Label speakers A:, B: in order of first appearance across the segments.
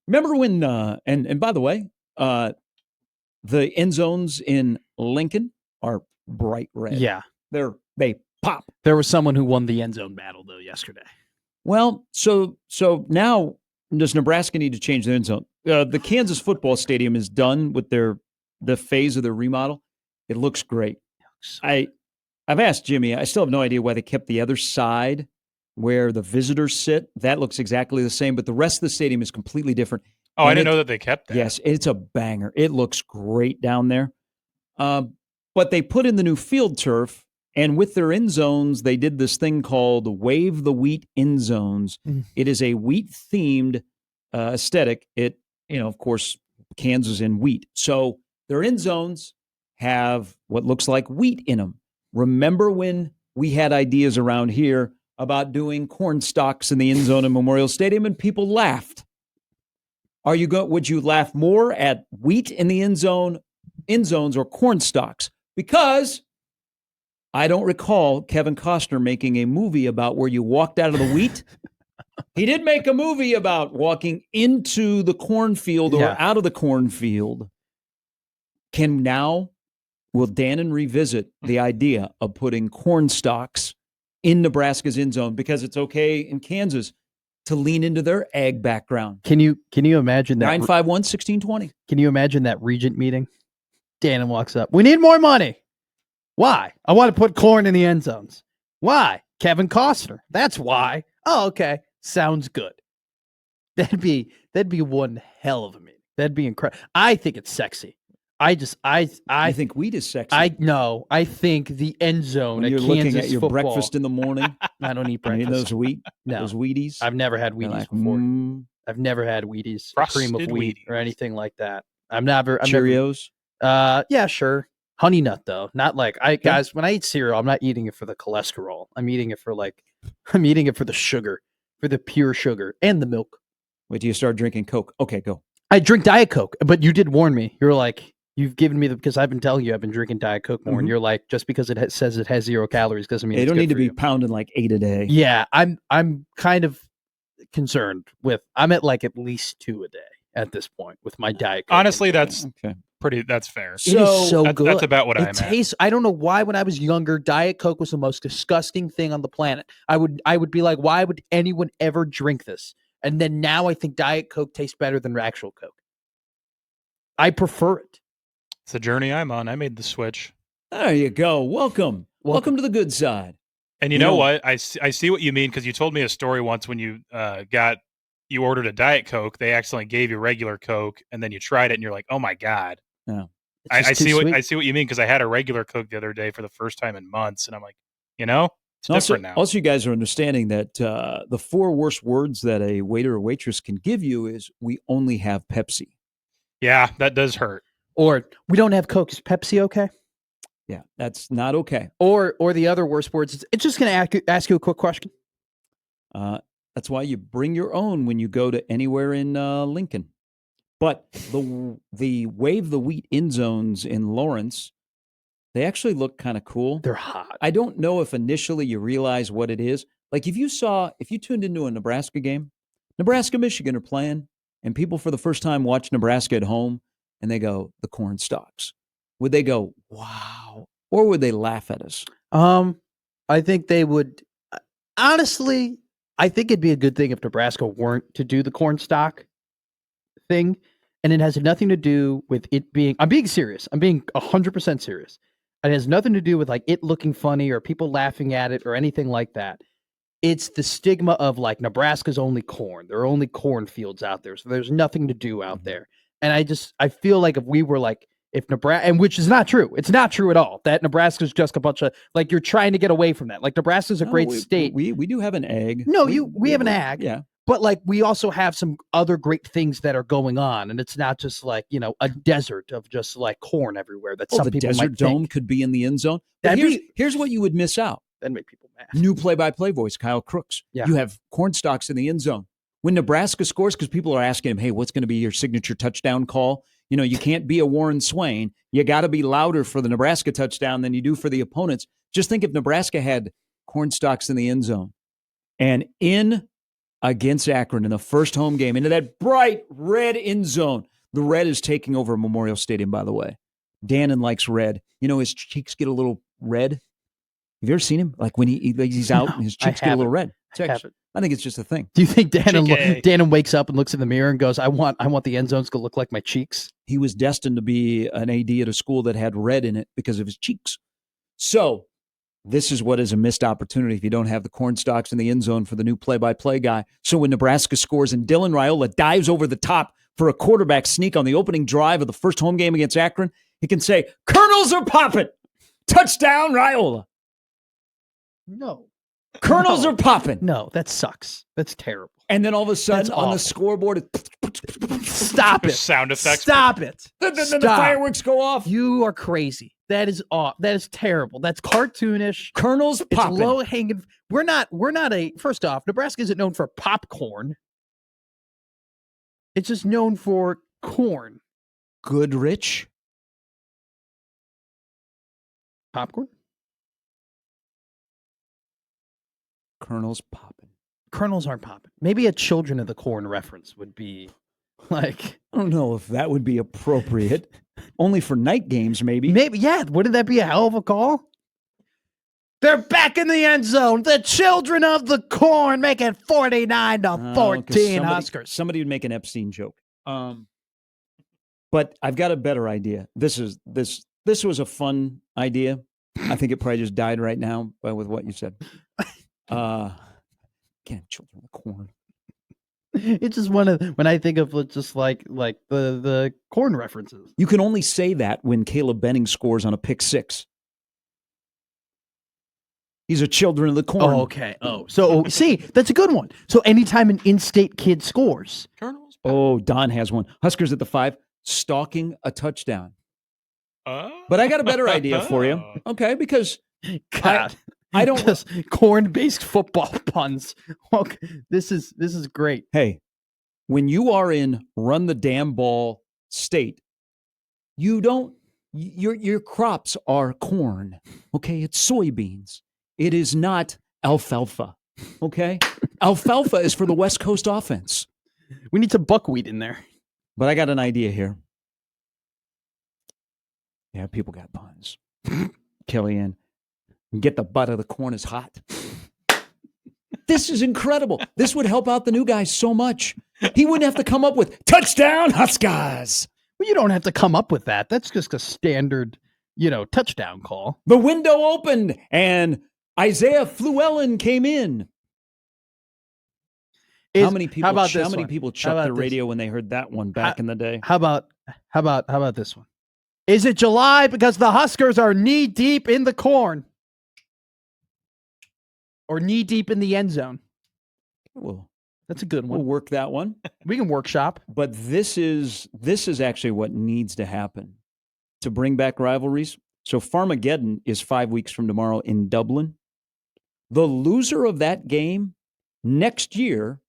A: Remember when? And by the way, the end zones in Lincoln are bright red.
B: Yeah.
A: They pop.
B: There was someone who won the end zone battle, though, yesterday.
A: Well, so now does Nebraska need to change their end zone? The Kansas football stadium is done with the phase of their remodel. It looks great. I've asked Jimmy. I still have no idea why they kept the other side where the visitors sit. That looks exactly the same, but the rest of the stadium is completely different.
C: Oh, and I didn't know that they kept that.
A: Yes, it's a banger. It looks great down there. But they put in the new field turf. And with their end zones, they did this thing called Wave the Wheat end zones. It is a wheat-themed aesthetic. It, of course, Kansas in wheat. So their end zones have what looks like wheat in them. Remember when we had ideas around here about doing corn stalks in the end zone of Memorial Stadium, and people laughed? Would you laugh more at wheat in the end zones, or corn stalks? Because I don't recall Kevin Costner making a movie about where you walked out of the wheat. He did make a movie about walking into the cornfield or out of the cornfield. Will Dannon revisit the idea of putting corn stalks in Nebraska's end zone because it's okay in Kansas to lean into their ag background?
B: Can you imagine that?
A: 951-1620.
B: Can you imagine that Regent meeting? Dannon walks up. We need more money. Why? I want to put corn in the end zones. Why? Kevin Costner. That's why. Oh, okay. Sounds good. That'd be one hell of a meeting. That'd be incredible. I think it's sexy. I
A: think wheat is sexy.
B: I think the end zone
A: when
B: at
A: you're
B: Kansas
A: looking at your
B: football,
A: breakfast in the morning.
B: I don't eat breakfast.
A: Those
B: those
A: Wheaties.
B: I've never had Wheaties before. I've never had Wheaties, cream of wheat, or anything like that.
A: Cheerios.
B: Yeah, sure. Honey nut though, not like guys. When I eat cereal, I'm not eating it for the cholesterol. I'm eating it for the sugar, for the pure sugar and the milk.
A: Wait till you start drinking Coke. Okay, go.
B: I drink Diet Coke, but you did warn me. You're like, you've given me because I've been telling you I've been drinking Diet Coke more, and you're like, just because it says it has 0 calories doesn't mean
A: they
B: it's
A: don't
B: good
A: need to
B: for
A: be
B: you.
A: pounding like 8 a day.
B: Yeah, I'm kind of concerned with. I'm at like at least 2 a day at this point with my Diet Coke.
C: Honestly, that's that's fair.
B: It is so good.
C: That's about what I'm at.
B: I don't know why when I was younger, Diet Coke was the most disgusting thing on the planet. I would be like, why would anyone ever drink this? And then now I think Diet Coke tastes better than actual Coke. I prefer it.
C: It's the journey I'm on. I made the switch.
A: There you go. Welcome to the good side.
C: And you know what? I see what you mean, because you told me a story once when you you ordered a Diet Coke. They accidentally gave you regular Coke, and then you tried it, and you're like, "Oh my god!"
A: No,
C: I see what you mean, because I had a regular Coke the other day for the first time in months, and I'm like, it's different now.
A: Also, you guys are understanding that the 4 worst words that a waiter or waitress can give you is, "We only have Pepsi."
C: Yeah, that does hurt.
B: Or we don't have Coke. Is Pepsi okay?
A: Yeah, that's not okay.
B: Or the other worst words. It's just going to ask you a quick question.
A: That's why you bring your own when you go to anywhere in Lincoln. But the Wave the Wheat end zones in Lawrence, they actually look kind of cool.
B: They're hot.
A: I don't know if initially you realize what it is. Like if you tuned into a Nebraska game, Nebraska, Michigan are playing, and people for the first time watch Nebraska at home, and they go, the corn stalks. Would they go, wow? Or would they laugh at us?
B: I think they would. Honestly, I think it'd be a good thing if Nebraska weren't to do the corn stalk thing. And it has nothing to do with it being, I'm being serious. I'm being 100% serious. It has nothing to do with like it looking funny or people laughing at it or anything like that. It's the stigma of like Nebraska's only corn. There are only cornfields out there. So there's nothing to do out there. And I feel like if we were like, if Nebraska, and which is not true. It's not true at all. That Nebraska's just a bunch of, like, you're trying to get away from that. Like, Nebraska's a great state.
A: We do have an ag.
B: No, we have an ag.
A: Yeah.
B: But, like, we also have some other great things that are going on. And it's not just, like, a desert of just, like, corn everywhere that some people might think.
A: The Desert Dome could be in the end zone. But here's what you would miss out.
B: That'd make people mad.
A: New play-by-play voice, Kyle Crooks.
B: Yeah.
A: You have corn stalks in the end zone. When Nebraska scores, because people are asking him, hey, what's going to be your signature touchdown call? You can't be a Warren Swain. You got to be louder for the Nebraska touchdown than you do for the opponents. Just think if Nebraska had corn stalks in the end zone. And in against Akron in the first home game into that bright red end zone. The red is taking over Memorial Stadium, by the way. Dannon likes red. You know, his cheeks get a little red. Have you ever seen him? Like when he's out and his cheeks get a little red. I think it's just a thing.
B: Do you think Dannon wakes up and looks in the mirror and goes, I want the end zones to look like my cheeks?
A: He was destined to be an AD at a school that had red in it because of his cheeks. So this is what is a missed opportunity if you don't have the corn stalks in the end zone for the new play-by-play guy. So when Nebraska scores and Dylan Raiola dives over the top for a quarterback sneak on the opening drive of the first home game against Akron, he can say, Colonels are popping. Touchdown, Raiola.
B: No.
A: Colonels are popping.
B: No, that sucks. That's terrible.
A: And then all of a sudden on the scoreboard,
B: stop it.
C: Sound effects.
B: Stop it.
A: Then the fireworks go off.
B: You are crazy. That is off. That is terrible. That's cartoonish.
A: Colonels popping.
B: It's low hanging. We're not first off, Nebraska isn't known for popcorn. It's just known for corn.
A: Goodrich.
B: Popcorn?
A: Colonels popping.
B: Colonels aren't popping. Maybe a Children of the Corn reference would be like.
A: I don't know if that would be appropriate. Only for night games, maybe.
B: Maybe, yeah. Wouldn't that be a hell of a call? They're back in the end zone. The Children of the Corn make it 49-14 Huskers.
A: Somebody would make an Epstein joke. But I've got a better idea. This was a fun idea. I think it probably just died right now with what you said. Can't have Children of the Corn.
B: It's just when I think of just like the corn references.
A: You can only say that when Caleb Benning scores on a pick six. These are Children of the Corn.
B: Oh, okay. Oh, so see, that's a good one. So anytime an in-state kid scores.
C: Colonels.
A: Oh, Don has one. Huskers at the 5, stalking a touchdown. But I got a better idea for you. Okay, because
B: God. I don't just corn-based football puns. Okay, this is great.
A: Hey, when you are in run the damn ball state, you don't your crops are corn. Okay, it's soybeans. It is not alfalfa. Okay, alfalfa is for the West Coast offense.
B: We need some buckwheat in there.
A: But I got an idea here. Yeah, people got puns. Kellyanne. Get the butt of the corn is hot. This is incredible. This would help out the new guys so much. He wouldn't have to come up with touchdown Huskers.
B: Well, you don't have to come up with that. That's just a standard, touchdown call.
A: The window opened and Isaiah Fluellen came in. How many people shut their radio when they heard that one back in the day?
B: How about this one? Is it July because the Huskers are knee deep in the corn? Or knee deep in the end zone.
A: Well,
B: that's a good one.
A: We'll work that one.
B: We can workshop.
A: But this is actually what needs to happen to bring back rivalries. So Farmageddon is 5 weeks from tomorrow in Dublin. The loser of that game next year,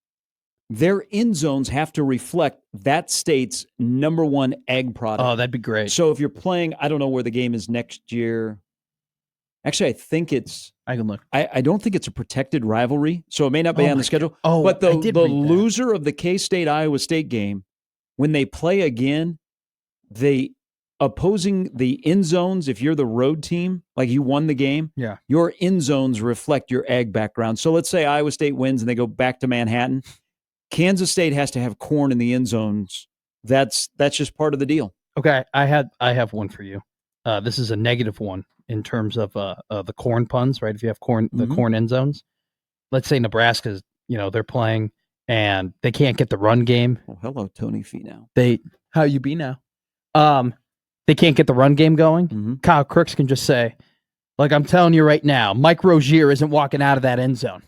A: their end zones have to reflect that state's number one egg product.
B: Oh, that'd be great.
A: So if you're playing, I don't know where the game is next year. Actually, I think it's.
B: I can look.
A: I don't think it's a protected rivalry, so it may not be on the schedule.
B: Oh,
A: but the loser of the K-State Iowa State game, when they play again, they opposing the end zones. If you're the road team, like you won the game,
B: yeah,
A: your end zones reflect your ag background. So let's say Iowa State wins and they go back to Manhattan. Kansas State has to have corn in the end zones. That's just part of the deal.
B: Okay, I have one for you. This is a negative one. In terms of the corn puns, right? If you have corn, the corn end zones, let's say Nebraska's, they're playing and they can't get the run game.
A: Oh, hello, Tony Finau.
B: How you be now? They can't get the run game going. Mm-hmm. Kyle Crooks can just say, like I'm telling you right now, Mike Rozier isn't walking out of that end zone.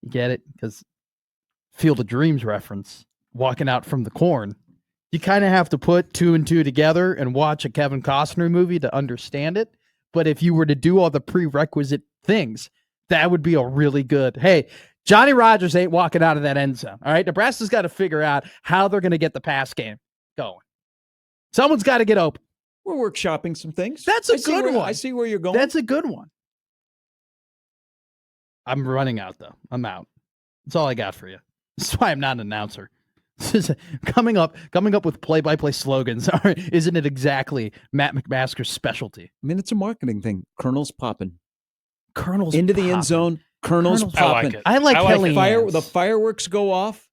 B: You get it? Because Field of Dreams reference, walking out from the corn. You kind of have to put 2 and 2 together and watch a Kevin Costner movie to understand it. But if you were to do all the prerequisite things, that would be a really good, hey, Johnny Rodgers ain't walking out of that end zone. All right. Nebraska's got to figure out how they're going to get the pass game going. Someone's got to get open.
A: We're workshopping some things.
B: That's a good one.
A: I see where you're going.
B: That's a good one. I'm running out, though. I'm out. That's all I got for you. That's why I'm not an announcer. coming up with play-by-play slogans isn't it exactly Matt McMaster's specialty?
A: I mean, it's a marketing thing. Colonel's popping.
B: Colonel's
A: into the
B: popping.
A: end zone. Colonel's
B: Colonel's
A: popping.
C: I like it.
B: I like Kelly
A: The
B: Ann's.
A: fireworks go off,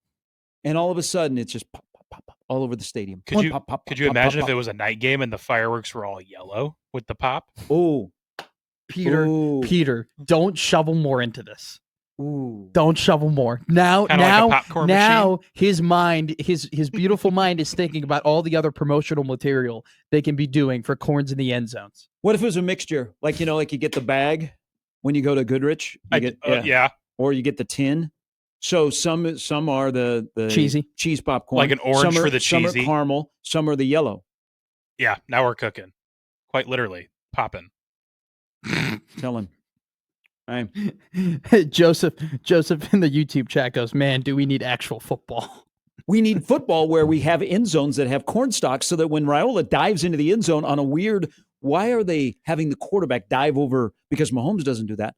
A: and all of a sudden it's just pop, pop, pop, pop, all over the stadium.
C: Could you
A: Pop, pop,
C: could
A: pop,
C: you
A: pop,
C: imagine
A: pop,
C: if it
A: pop.
C: was a night game and the fireworks were all yellow with the pop?
A: Oh,
B: Peter, don't shovel more into this.
A: ooh.
B: Don't shovel more. Now,
C: Kinda like a popcorn machine?
B: his mind, his beautiful mind is thinking about all the other promotional material they can be doing for corns in the end zones.
A: What if it was a mixture? Like, like you get the bag when you go to Goodrich,
C: Yeah,
A: or you get the tin. So some are the
B: Cheesy.
A: cheese popcorn,
C: like an orange
A: some
C: for the
A: some
C: cheesy.
A: are caramel, some are the yellow.
C: Yeah, now we're cooking. Quite literally, popping.
A: Tell him. Right.
B: Joseph in the YouTube chat goes, man, do we need actual football?
A: We need football where we have end zones that have corn stalks so that when Raiola dives into the end zone on a weird, why are they having the quarterback dive over? Because Mahomes doesn't do that.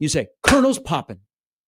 A: You say, Colonel's popping.